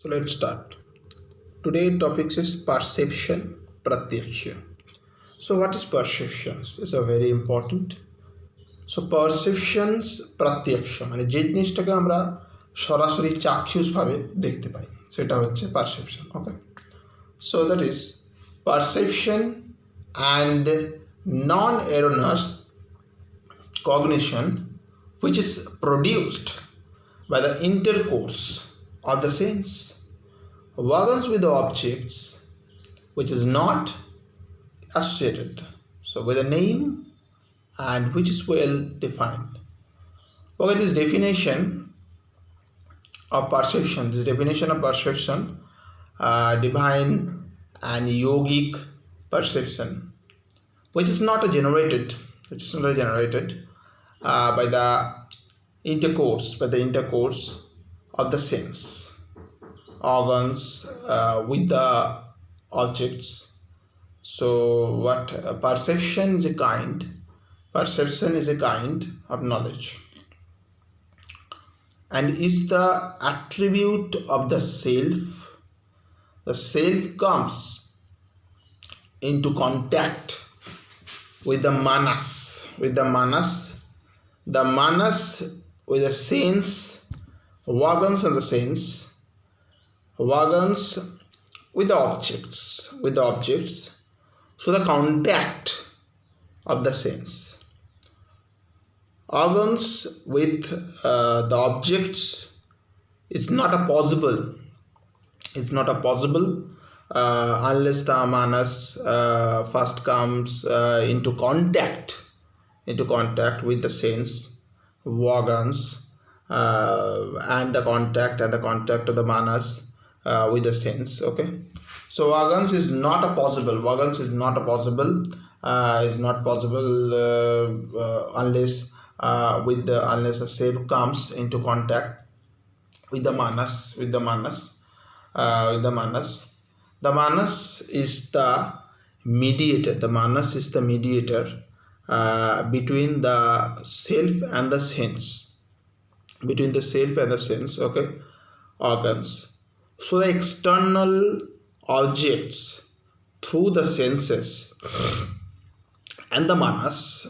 So let's start. Today topic is perception, pratkshaya. So what is perceptions? It's a very important. So perceptions pratkshaya মানে যে জিনিসটাকে আমরা সরাসরি চাক্ষুষভাবে দেখতে পাই সেটা হচ্ছে perception. Okay. So that is perception and non-erroneous cognition which is produced by the intercourse of the sense organs with the objects which is not associated so with a name and which is well defined. Okay, this definition of perception, divine and yogic perception, which is not generated by the intercourse of the sense organs with the objects. So what perception is a kind of knowledge and is the attribute of the self. The self comes into contact with the manas with the sense organs and the sense organs with the objects. So the contact of the sense organs with the objects is not a possible unless the manas first comes into contact with the sense organs and the contact of the manas with the sense. Okay, so organs is not possible unless the self comes into contact with the manas. The manas is the mediator between the self and the sense. Okay, organs. So the external objects through the senses and the manas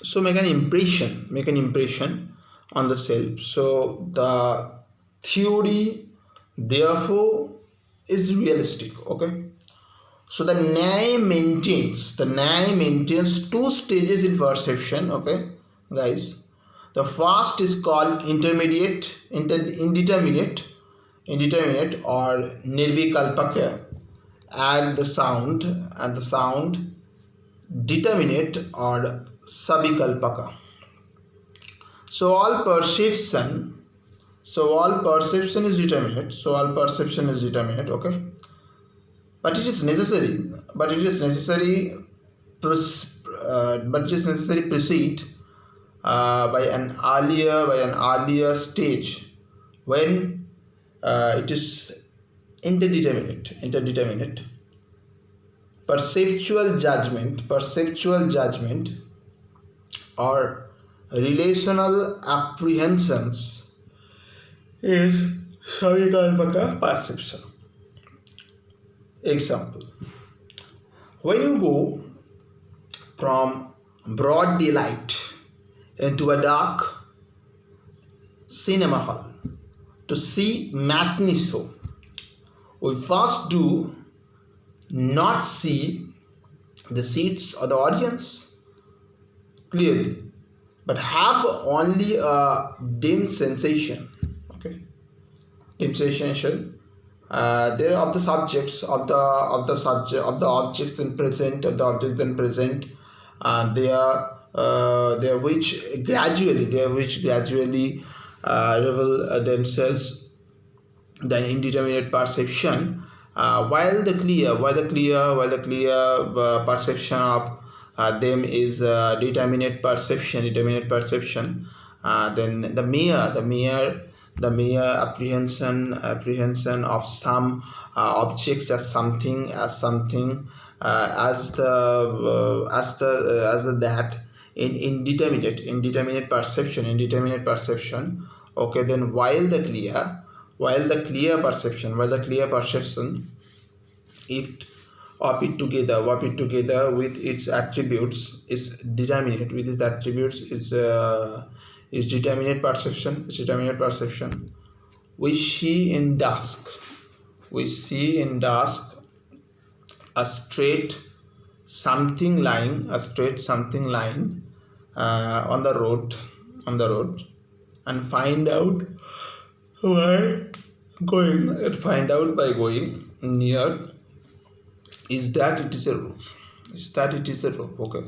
so make an impression on the self. So the theory therefore is realistic. Okay, so the Nyaya maintains two stages in perception. Okay guys, the first is called indeterminate or nirvikalpaka and the sound determinate or sabikalpaka. So all perception is determinate. Okay, but it is necessary precede by an earlier stage when it is interdeterminate. Perceptual judgment or relational apprehensions is savikalpaka perception. Example: when you go from broad daylight into a dark cinema hall to see matinee show, we first do not see the seats or the audience clearly, but have only a dim sensation. Okay, dim sensation there of the subjects of the objects then present they which gradually reveal themselves the indeterminate perception while the clear perception of them is determinate perception. Then the mere apprehension of some objects as something as that in indeterminate perception. Okay, then while the while the clear perception, it with its attributes is determinate, with its attributes is determinate perception, we see in dusk, a straight something lying, on the road, and find out by going near, is that it is a roof, okay,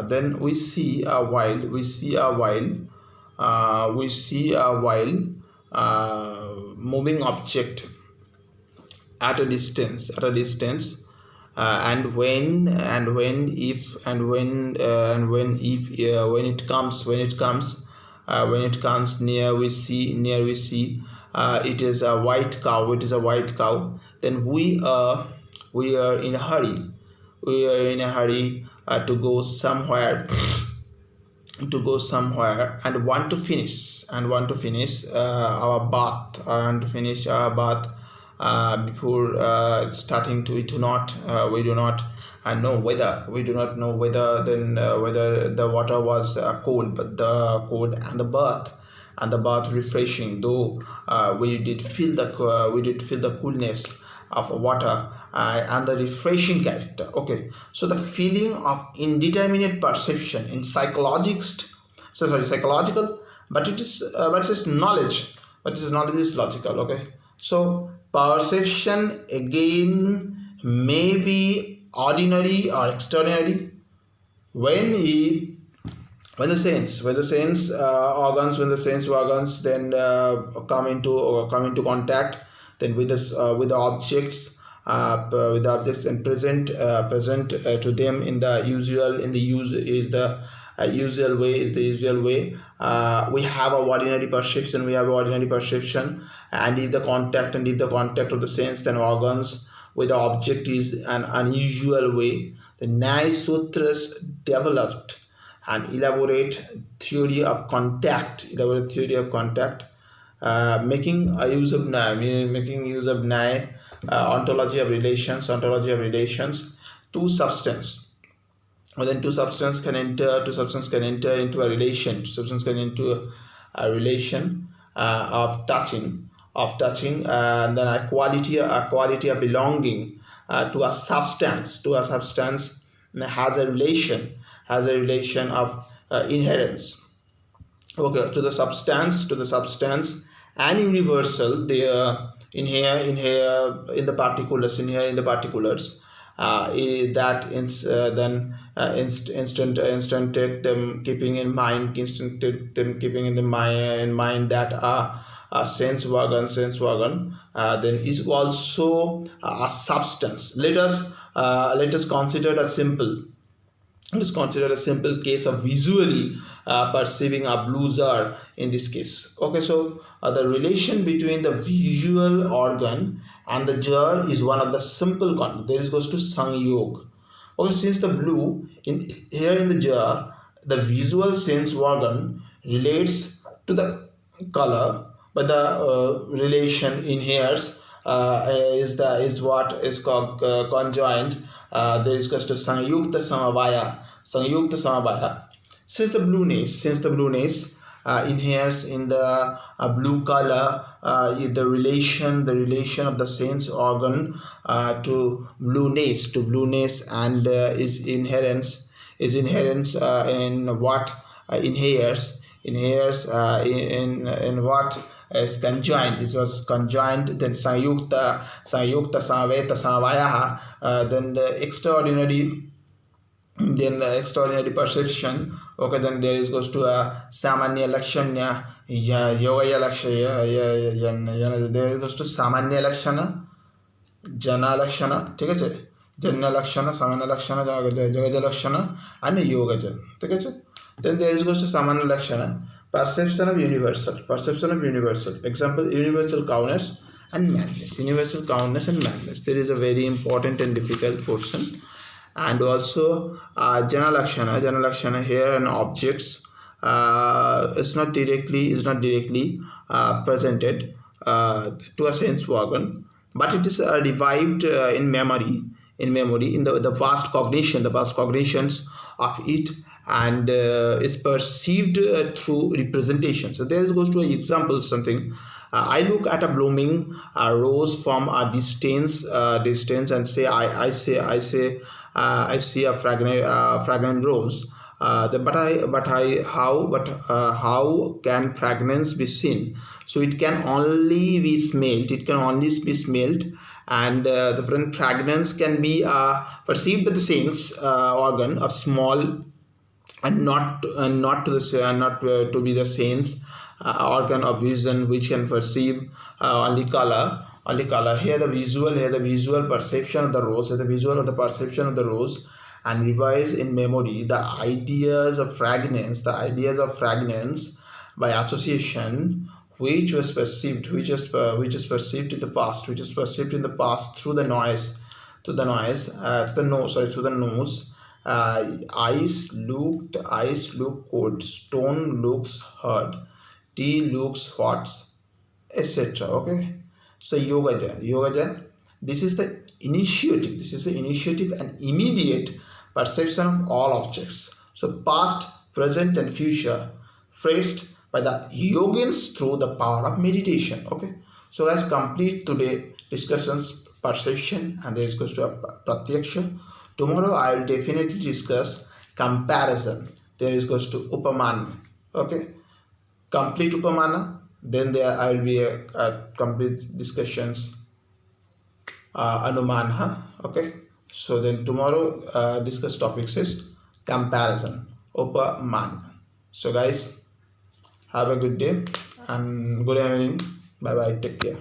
then we see a while moving object at a distance, and when if when it comes near, we see it is a white cow, then we are in a hurry, to go somewhere, and want to finish our bath, before starting to, we do not know whether the water was cold, but the cold and the bath refreshing, though we did feel the coolness of water and the refreshing character. Okay, so the feeling of indeterminate perception in psychological, but it is knowledge, is logical. Okay, so perception again may be ordinary or extraordinary when the sense organs then come into contact then with the objects, and present to them in the usual way. We have a ordinary perception, and if the contact of the sense then organs with the object is an unusual way, the Nyaya Sutras developed an elaborate theory of contact, making use of Nyaya, ontology of relations. Two substance can enter into a relation. Of touching, and then a quality of belonging to a substance, has a relation of inherence. Okay, to the substance and universal. They in the particulars, that then instant take them keeping in mind that a sense organ then is also a substance. Let us consider a simple case of visually perceiving a blue jar in this case. Okay, so the relation between the visual organ and the jar is one of the simple there is goes to sangyog. Okay, since the blue in the jar, the visual sense organ relates to the color, but the relation in here is what is called conjoined. There is goes to sangyukta samavaya. Since the blueness inheres in the blue color, the relation of the sense organ to blueness and is inherence in what inheres in what is conjoined. This was conjoined, then sanyukta samaveta samavaya, then the extraordinary perception. Okay, then there is goes to a samanya lakshanya, yogaya lakshaya, there goes to samanya lakshana, jana lakshana, ठीक है, jana lakshana, samanya lakshana, jagaja lakshana, and yogaja, ठीक है. Then there is goes to samanya lakshana, perception of universal. Example, universal calmness and madness. There is a very important and difficult portion. And also jana lakshana here, and objects presented to a sense organ, but it is revived in the vast cognition, the vast cognitions of it, and is perceived through representation. So there goes to an example something. I look at a blooming rose from a distance, and say I see a fragrant rose. How can fragrance be seen? So it can only be smelled. It can only be smelled, and the fragrance can be perceived by the sense organ of small, and not to the not to be the sense organ of vision, which can perceive only color. Here the visual perception of the rose, here the visual of the perception of the rose, and revise in memory the ideas of fragrance by association, which is perceived in the past, through the noise, the nose, sorry, through the nose. Eyes look cold, stone looks hard, tea looks hot, etc. Okay, so yoga, this is the initiative and immediate perception of all objects, so past, present, and future, phrased by the yogins through the power of meditation. Okay, so let's complete today discussions perception, and this goes to a pratyaksha. Tomorrow I will definitely discuss comparison. There is goes to upamana. Okay, complete upamana. Then there I will be a complete discussions anuman. Okay, so then tomorrow discuss topics is comparison, upamana. So guys, have a good day and good evening. Bye bye. Take care.